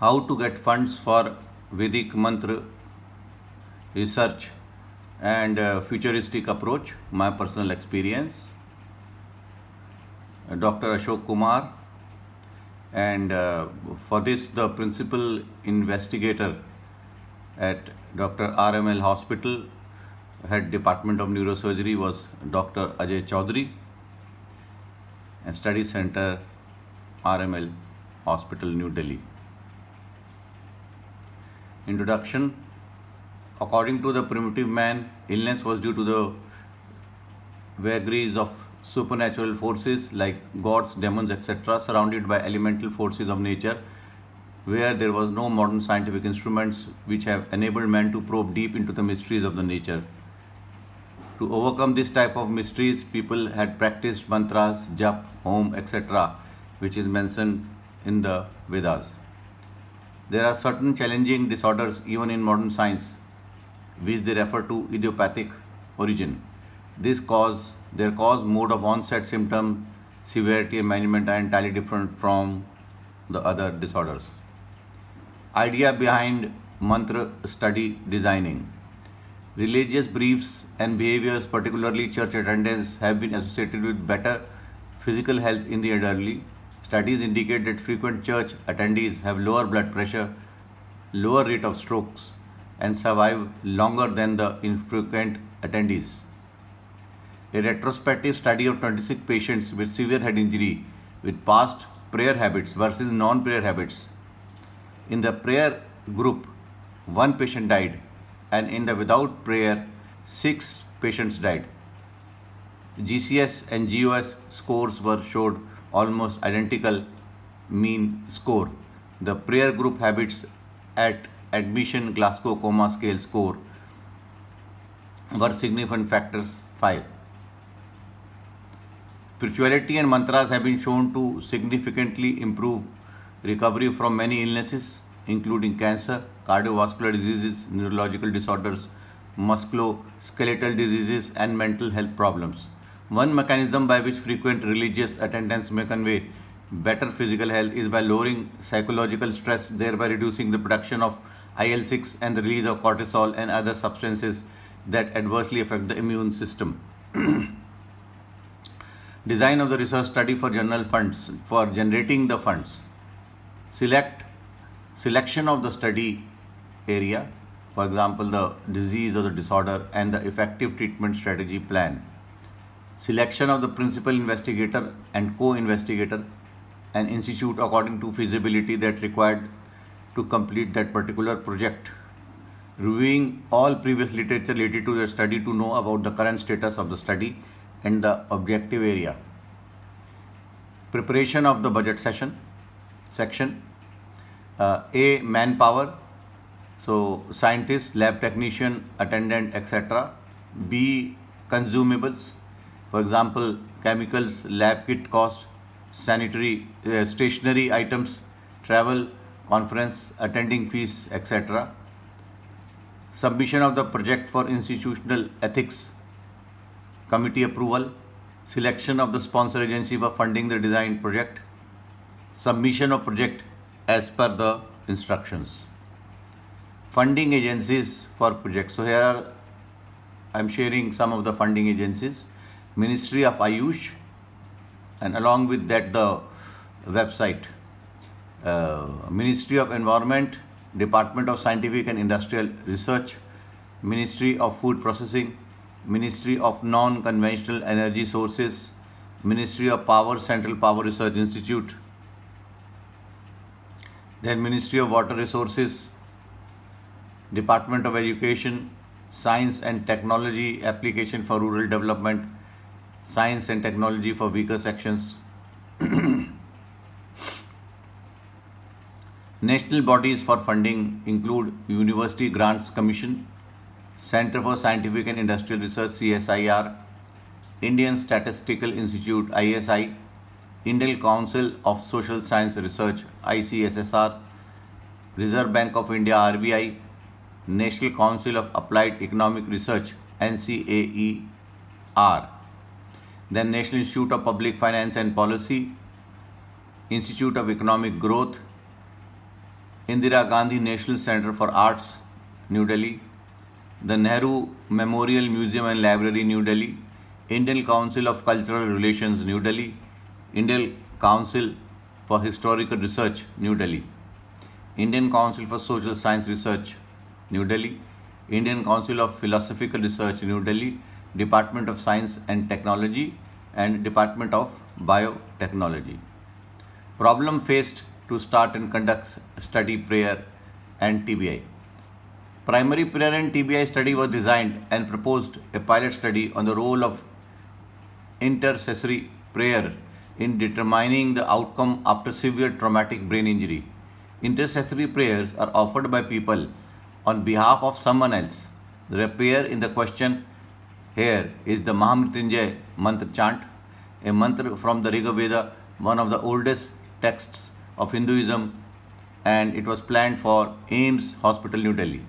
how to get funds for Vedic mantra research and futuristic approach, my personal experience. Dr. Ashok Kumar, and for this the principal investigator at Dr. RML Hospital, head department of neurosurgery, was Dr. Ajay Chaudhary, and study center RML Hospital, New Delhi. Introduction. According to the primitive man, illness was due to the vagaries of supernatural forces like gods, demons, etc., surrounded by elemental forces of nature, where there was no modern scientific instruments which have enabled man to probe deep into the mysteries of the nature. To overcome this type of mysteries, people had practiced mantras, jap, hom, etc., which is mentioned in the Vedas. There are certain challenging disorders even in modern science, which they refer to idiopathic origin. Their cause, mode of onset, symptom, severity, and management are entirely different from the other disorders. Idea behind mantra study designing. Religious beliefs and behaviors, particularly church attendance, have been associated with better physical health in the elderly. Studies indicate that frequent church attendees have lower blood pressure, lower rate of strokes, and survive longer than the infrequent attendees. A retrospective study of 26 patients with severe head injury with past prayer habits versus non-prayer habits. In the prayer group, 1 patient died, and in the without prayer, 6 patients died. GCS and GOS scores were showed almost identical mean score. The prayer group habits at admission Glasgow Coma Scale score were significant factors 5. Spirituality and mantras have been shown to significantly improve recovery from many illnesses, including cancer, cardiovascular diseases, neurological disorders, musculoskeletal diseases, and mental health problems. One mechanism by which frequent religious attendance may convey better physical health is by lowering psychological stress, thereby reducing the production of IL-6 and the release of cortisol and other substances that adversely affect the immune system. Design of the research study for general funds. For generating the funds, selection of the study area, for example the disease or the disorder, and the effective treatment strategy plan. Selection of the principal investigator and co-investigator, an institute according to feasibility that required to complete that particular project. Reviewing all previous literature related to the study to know about the current status of the study and the objective area. Preparation of the budget section. A. Manpower, so scientists, lab technician, attendant, etc. B. Consumables, for example chemicals, lab kit cost, sanitary stationery items, travel, conference, attending fees, etc. Submission of the project for institutional ethics committee approval. Selection of the sponsor agency for funding the design project. Submission of project as per the instructions. Funding agencies for projects. So here I am sharing some of the funding agencies. Ministry of Ayush, and along with that the website. Ministry of Environment, Department of Scientific and Industrial Research, Ministry of Food Processing, Ministry of Non-Conventional Energy Sources, Ministry of Power, Central Power Research Institute, then Ministry of Water Resources, Department of Education, Science and Technology Application for Rural Development, Science and Technology for Weaker Sections. National bodies for funding include University Grants Commission, Center for Scientific and Industrial Research CSIR, Indian Statistical Institute ISI, Indian Council of Social Science Research ICSSR, Reserve Bank of India RBI, National Council of Applied Economic Research NCAER, then National Institute of Public Finance and Policy, Institute of Economic Growth, Indira Gandhi National Center for Arts, New Delhi, the Nehru Memorial Museum and Library, New Delhi, Indian Council of Cultural Relations, New Delhi, Indian Council for Historical Research, New Delhi, Indian Council for Social Science Research, New Delhi, Indian Council of Philosophical Research, New Delhi, Department of Science and Technology, and Department of Biotechnology. Problem faced to start and conduct study prayer and TBI. Primary prayer and TBI study was designed and proposed a pilot study on the role of intercessory prayer in determining the outcome after severe traumatic brain injury. Intercessory prayers are offered by people on behalf of someone else. The prayer in the question here is the Mahamrityunjay mantra chant, a mantra from the Riga Veda, one of the oldest texts of Hinduism, and it was planned for AIIMS Hospital, New Delhi.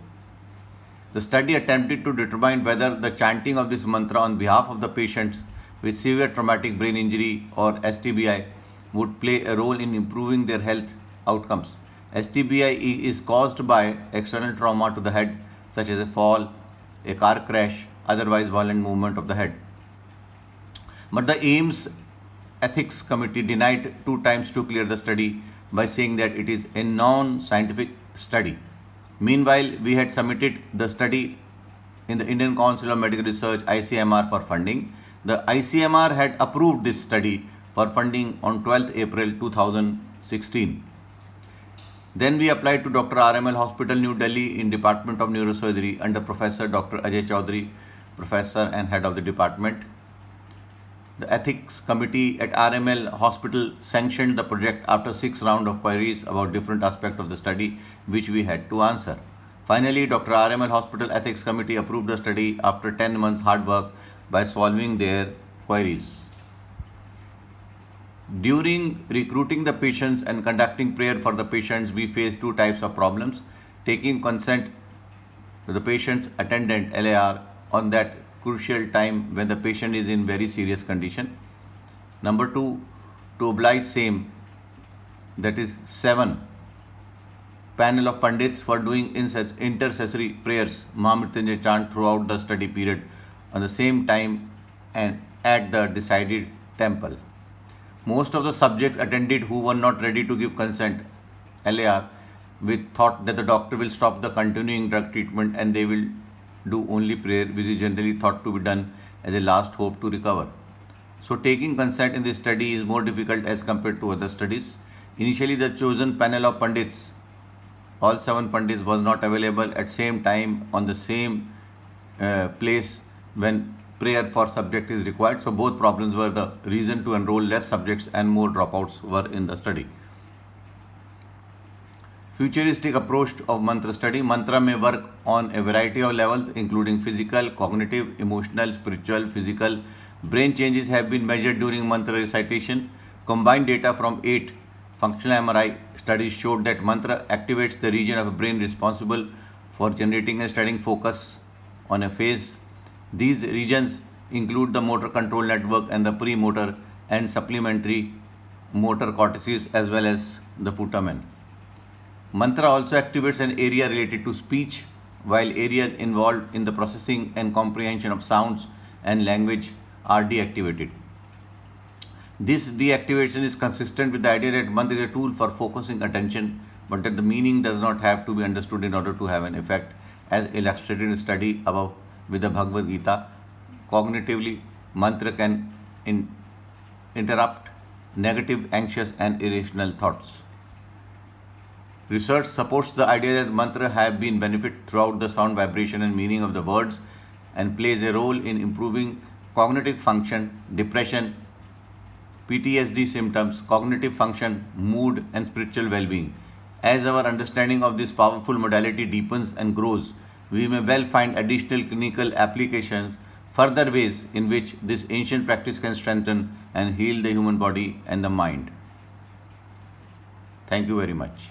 The study attempted to determine whether the chanting of this mantra on behalf of the patients with severe traumatic brain injury or STBI would play a role in improving their health outcomes. STBI is caused by external trauma to the head, such as a fall, a car crash, otherwise violent movement of the head. But the AIIMS Ethics Committee denied 2 times to clear the study by saying that it is a non-scientific study. Meanwhile, we had submitted the study in the Indian Council of Medical Research ICMR for funding. The ICMR had approved this study for funding on 12th April 2016. Then we applied to Dr. RML Hospital, New Delhi in Department of Neurosurgery under Professor Dr. Ajay Chaudhary, Professor and Head of the Department. The Ethics Committee at RML Hospital sanctioned the project after 6 rounds of queries about different aspects of the study which we had to answer. Finally, Dr. RML Hospital Ethics Committee approved the study after 10 months hard work by solving their queries. During recruiting the patients and conducting prayer for the patients, we faced 2 types of problems: taking consent to the patient's attendant LAR on that crucial time when the patient is in very serious condition. Number 2, to oblige same, that is 7 panel of Pandits for doing intercessory prayers, Mahamrityunjay chant throughout the study period on the same time and at the decided temple. Most of the subjects attended who were not ready to give consent, LAR, with thought that the doctor will stop the continuing drug treatment and they will do only prayer, which is generally thought to be done as a last hope to recover. So taking consent in this study is more difficult as compared to other studies. Initially, the chosen panel of Pandits, all 7 Pandits, was not available at same time on the same place when prayer for subject is required. So both problems were the reason to enroll less subjects and more dropouts were in the study. Futuristic approach of mantra study. Mantra may work on a variety of levels including physical, cognitive, emotional, spiritual, physical. Brain changes have been measured during mantra recitation. Combined data from 8 functional MRI studies showed that mantra activates the region of the brain responsible for generating and studying focus on a phase. These regions include the motor control network and the premotor and supplementary motor cortices as well as the putamen. Mantra also activates an area related to speech, while areas involved in the processing and comprehension of sounds and language are deactivated. This deactivation is consistent with the idea that mantra is a tool for focusing attention, but that the meaning does not have to be understood in order to have an effect, as illustrated in the study above with the Bhagavad Gita. Cognitively, mantra can interrupt negative, anxious and irrational thoughts. Research supports the idea that mantra have been benefit throughout the sound, vibration and meaning of the words and plays a role in improving cognitive function, depression, PTSD symptoms, cognitive function, mood and spiritual well-being. As our understanding of this powerful modality deepens and grows, we may well find additional clinical applications, further ways in which this ancient practice can strengthen and heal the human body and the mind. Thank you very much.